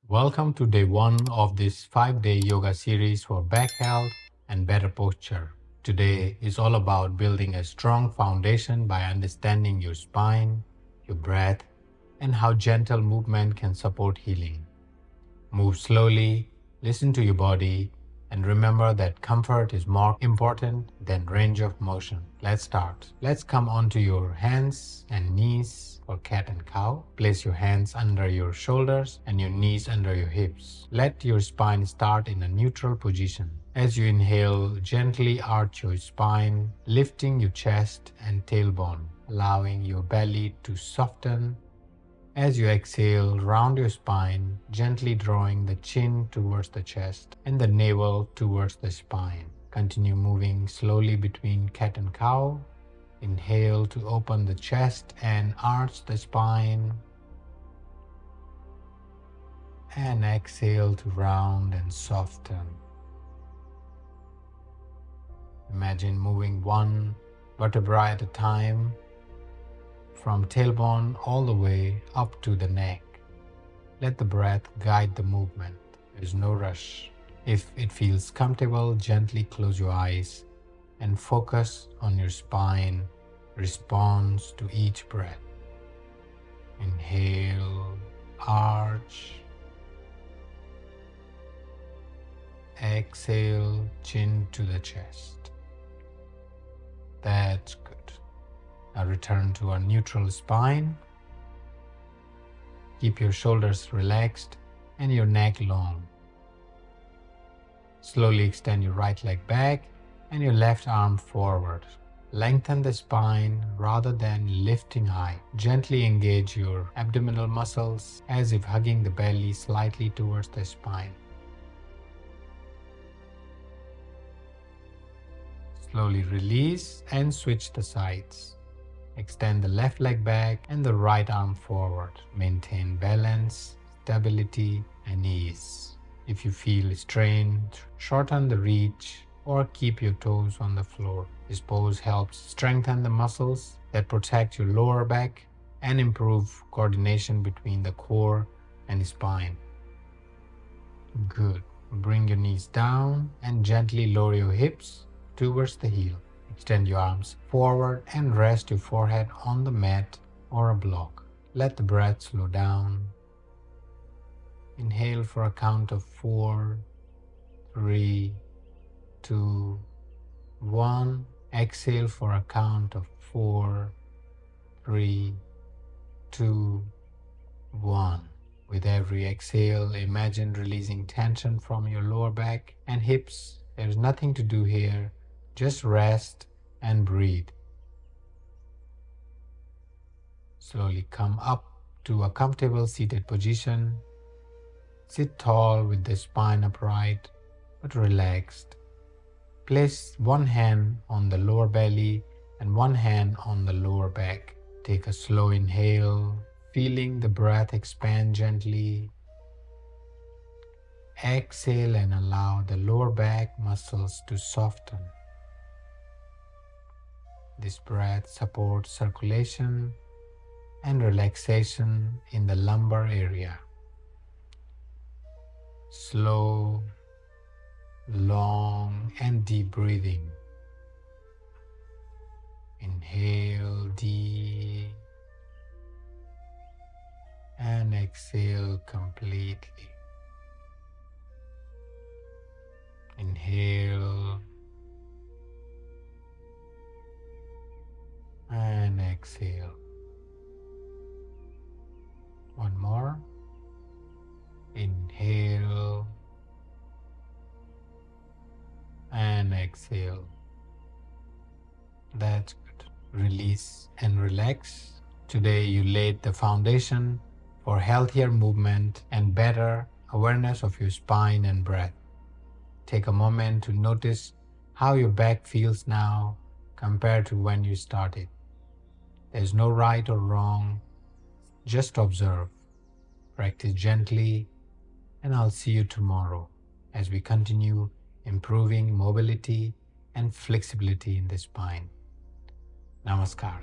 Welcome to day 1 of this 5-day yoga series for back health and better posture. Today is all about building a strong foundation by understanding your spine, your breath, and how gentle movement can support healing. Move slowly, listen to your body, and remember that comfort is more important than range of motion. Let's start. Let's come onto your hands and knees for cat and cow. Place your hands under your shoulders and your knees under your hips. Let your spine start in a neutral position. As you inhale, gently arch your spine, lifting your chest and tailbone, allowing your belly to soften. As you exhale, round your spine, gently drawing the chin towards the chest and the navel towards the spine. Continue moving slowly between cat and cow. Inhale to open the chest and arch the spine. And exhale to round and soften. Imagine moving one vertebra at a time, from tailbone all the way up to the neck. Let the breath guide the movement. There is no rush. If it feels comfortable, gently close your eyes and focus on your spine response to each breath. Inhale, arch. Exhale, chin to the chest. That's good. Now return to a neutral spine. Keep your shoulders relaxed and your neck long. Slowly extend your right leg back and your left arm forward. Lengthen the spine rather than lifting high. Gently engage your abdominal muscles as if hugging the belly slightly towards the spine. Slowly release and switch the sides. Extend the left leg back and the right arm forward. Maintain balance, stability, and ease. If you feel strained, shorten the reach or keep your toes on the floor. This pose helps strengthen the muscles that protect your lower back and improve coordination between the core and the spine. Good. Bring your knees down and gently lower your hips towards the heel. Extend your arms forward and rest your forehead on the mat or a block. Let the breath slow down. Inhale for a count of 4, 3, 2, 1. Exhale for a count of 4, 3, 2, 1. With every exhale, imagine releasing tension from your lower back and hips. There is nothing to do here. Just rest and breathe. Slowly come up to a comfortable seated position. Sit tall with the spine upright but relaxed. Place one hand on the lower belly and one hand on the lower back. Take a slow inhale, feeling the breath expand gently. Exhale and allow the lower back muscles to soften. This breath supports circulation and relaxation in the lumbar area. Slow, long, and deep breathing. Inhale deep and exhale completely. Inhale and exhale. One more. Inhale and exhale. That's good. Release and relax. Today you laid the foundation for healthier movement and better awareness of your spine and breath. Take a moment to notice how your back feels now compared to when you started. There's no right or wrong, just observe. Practice gently, and I'll see you tomorrow as we continue improving mobility and flexibility in the spine. Namaskar.